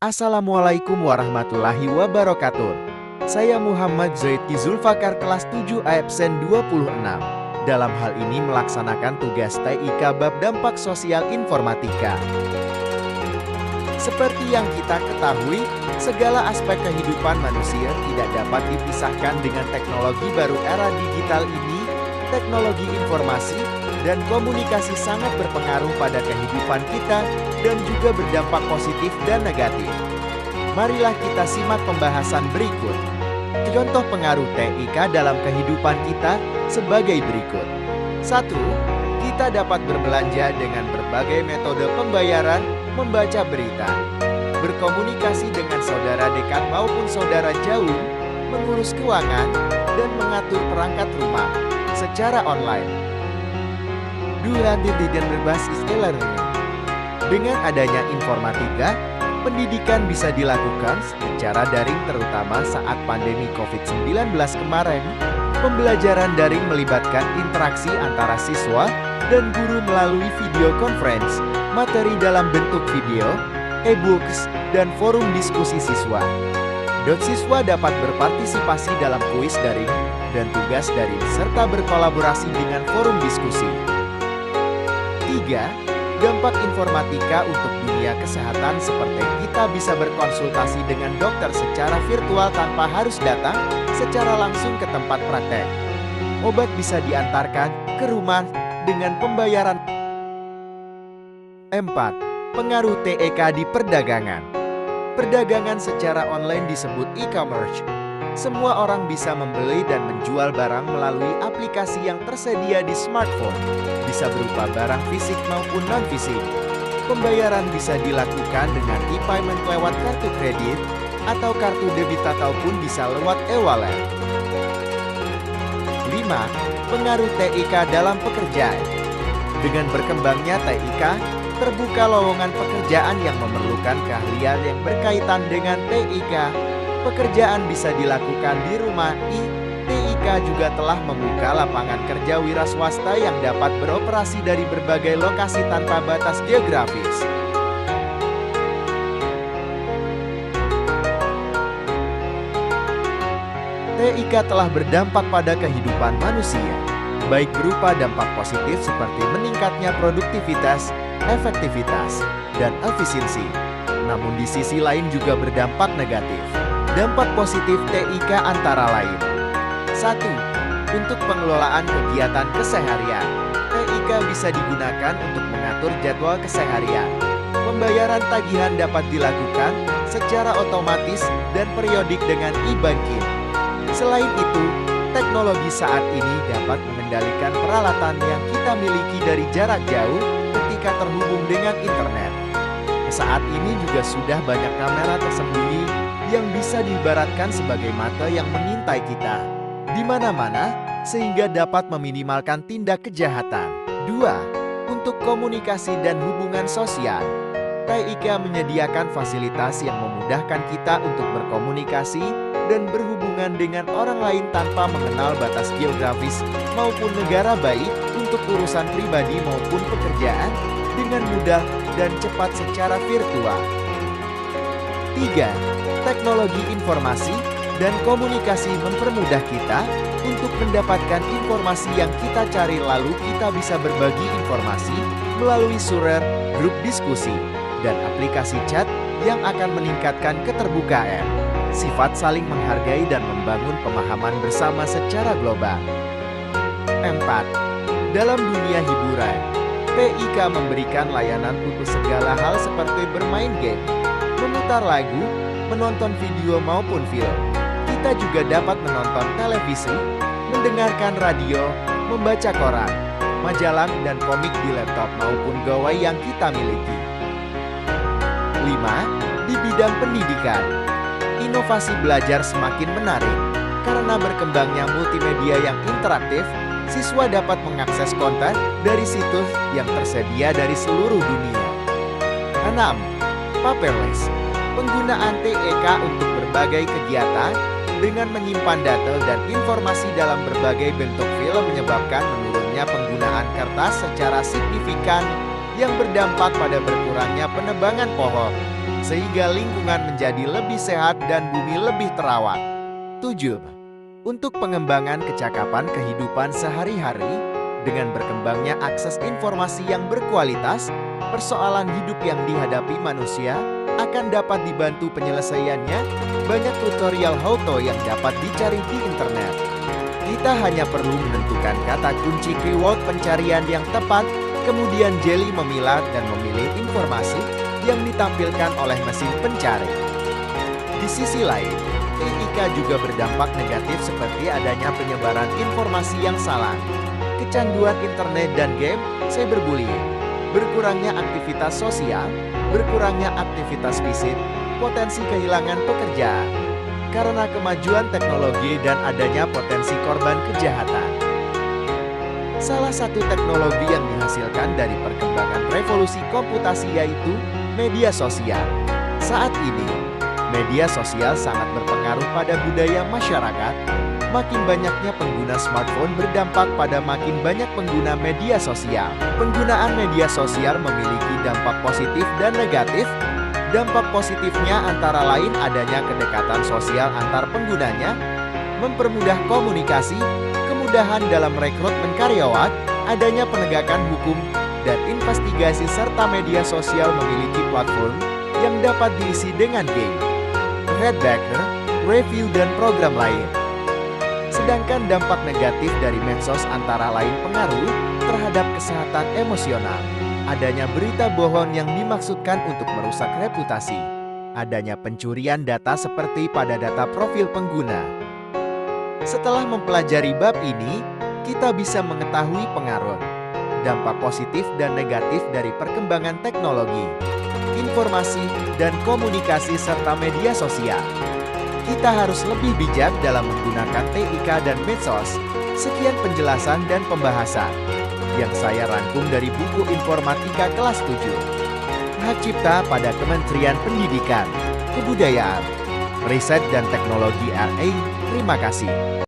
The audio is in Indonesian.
Assalamualaikum warahmatullahi wabarakatuh. Saya Muhammad Zaid Zulfakar kelas 7 absen 26. Dalam hal ini melaksanakan tugas TIK bab dampak sosial informatika. Seperti yang kita ketahui, segala aspek kehidupan manusia tidak dapat dipisahkan dengan teknologi baru era digital ini. Teknologi informasi dan komunikasi sangat berpengaruh pada kehidupan kita dan juga berdampak positif dan negatif. Marilah kita simak pembahasan berikut. Contoh pengaruh TIK dalam kehidupan kita sebagai berikut. 1. Kita dapat berbelanja dengan berbagai metode pembayaran, membaca berita, berkomunikasi dengan saudara dekat maupun saudara jauh, mengurus keuangan, dan mengatur perangkat rumah secara online. 2. Pendidikan berbasis e-learning. Dengan adanya informatika, pendidikan bisa dilakukan secara daring terutama saat pandemi COVID-19 kemarin. Pembelajaran daring melibatkan interaksi antara siswa dan guru melalui video conference, materi dalam bentuk video, e-books, dan forum diskusi siswa. Siswa dapat berpartisipasi dalam kuis daring dan tugas daring serta berkolaborasi dengan forum diskusi. 3. Dampak informatika untuk dunia kesehatan seperti kita bisa berkonsultasi dengan dokter secara virtual tanpa harus datang secara langsung ke tempat praktek. Obat bisa diantarkan ke rumah dengan pembayaran. 4. Pengaruh TIK di perdagangan. Perdagangan secara online disebut e-commerce. Semua orang bisa membeli dan menjual barang melalui aplikasi yang tersedia di smartphone. Bisa berupa barang fisik maupun non-fisik. Pembayaran bisa dilakukan dengan e-payment lewat kartu kredit atau kartu debit ataupun bisa lewat e-wallet. 5. Pengaruh TIK dalam pekerjaan. Dengan berkembangnya TIK, terbuka lowongan pekerjaan yang memerlukan keahlian yang berkaitan dengan TIK. Pekerjaan bisa dilakukan di rumah. TIK juga telah membuka lapangan kerja wira swasta yang dapat beroperasi dari berbagai lokasi tanpa batas geografis. TIK telah berdampak pada kehidupan manusia, baik berupa dampak positif seperti meningkatnya produktivitas, efektivitas, dan efisiensi. Namun di sisi lain juga berdampak negatif. Dampak positif TIK antara lain: 1. Untuk pengelolaan kegiatan keseharian. TIK bisa digunakan untuk mengatur jadwal keseharian. Pembayaran tagihan dapat dilakukan secara otomatis dan periodik dengan e-banking. Selain itu, teknologi saat ini dapat mengendalikan peralatan yang kita miliki dari jarak jauh ketika terhubung dengan internet. Saat ini juga sudah banyak kamera tersembunyi yang bisa diibaratkan sebagai mata yang mengintai kita di mana-mana sehingga dapat meminimalkan tindak kejahatan. 2. Untuk komunikasi dan hubungan sosial. TIK menyediakan fasilitas yang memudahkan kita untuk berkomunikasi dan berhubungan dengan orang lain tanpa mengenal batas geografis maupun negara, baik untuk urusan pribadi maupun pekerjaan dengan mudah dan cepat secara virtual. 3. Teknologi informasi dan komunikasi mempermudah kita untuk mendapatkan informasi yang kita cari, lalu kita bisa berbagi informasi melalui surel, grup diskusi, dan aplikasi chat yang akan meningkatkan keterbukaan, sifat saling menghargai dan membangun pemahaman bersama secara global. 4. Dalam dunia hiburan, TIK memberikan layanan untuk segala hal seperti bermain game, memutar lagu, menonton video maupun film. Kita juga dapat menonton televisi, mendengarkan radio, membaca koran, majalah dan komik di laptop maupun gawai yang kita miliki. 5. Di bidang pendidikan, inovasi belajar semakin menarik. Karena berkembangnya multimedia yang interaktif, siswa dapat mengakses konten dari situs yang tersedia dari seluruh dunia. 6. Paperless. Penggunaan TIK untuk berbagai kegiatan dengan menyimpan data dan informasi dalam berbagai bentuk file menyebabkan menurunnya penggunaan kertas secara signifikan yang berdampak pada berkurangnya penebangan pohon. sehingga lingkungan menjadi lebih sehat dan bumi lebih terawat. 7. Untuk pengembangan kecakapan kehidupan sehari-hari, dengan berkembangnya akses informasi yang berkualitas, persoalan hidup yang dihadapi manusia akan dapat dibantu penyelesaiannya. Banyak tutorial how-to yang dapat dicari di internet. Kita hanya perlu menentukan kata kunci keyword pencarian yang tepat, kemudian jeli memilah dan memilih informasi yang ditampilkan oleh mesin pencari. Di sisi lain, TIK juga berdampak negatif seperti adanya penyebaran informasi yang salah, kecanduan internet dan game, cyberbullying, berkurangnya aktivitas sosial, berkurangnya aktivitas fisik, potensi kehilangan pekerjaan, karena kemajuan teknologi dan adanya potensi korban kejahatan. Salah satu teknologi yang dihasilkan dari perkembangan revolusi komputasi yaitu media sosial. Saat ini, media sosial sangat berpengaruh pada budaya masyarakat. Makin banyaknya pengguna smartphone berdampak pada makin banyak pengguna media sosial. Penggunaan media sosial memiliki dampak positif dan negatif. Dampak positifnya antara lain adanya kedekatan sosial antar penggunanya, mempermudah komunikasi, kemudahan dalam rekrutmen karyawan, adanya penegakan hukum, dan investigasi serta media sosial memiliki platform yang dapat diisi dengan game, Redbacker, review, dan program lain. Sedangkan dampak negatif dari medsos antara lain pengaruh terhadap kesehatan emosional, adanya berita bohong yang dimaksudkan untuk merusak reputasi, adanya pencurian data seperti pada data profil pengguna. Setelah mempelajari bab ini, kita bisa mengetahui pengaruh, dampak positif dan negatif dari perkembangan teknologi, informasi, dan komunikasi serta media sosial. Kita harus lebih bijak dalam menggunakan TIK dan medsos. Sekian penjelasan dan pembahasan yang saya rangkum dari buku Informatika kelas 7. Hak Cipta pada Kementerian Pendidikan, Kebudayaan, Riset dan Teknologi RI. Terima kasih.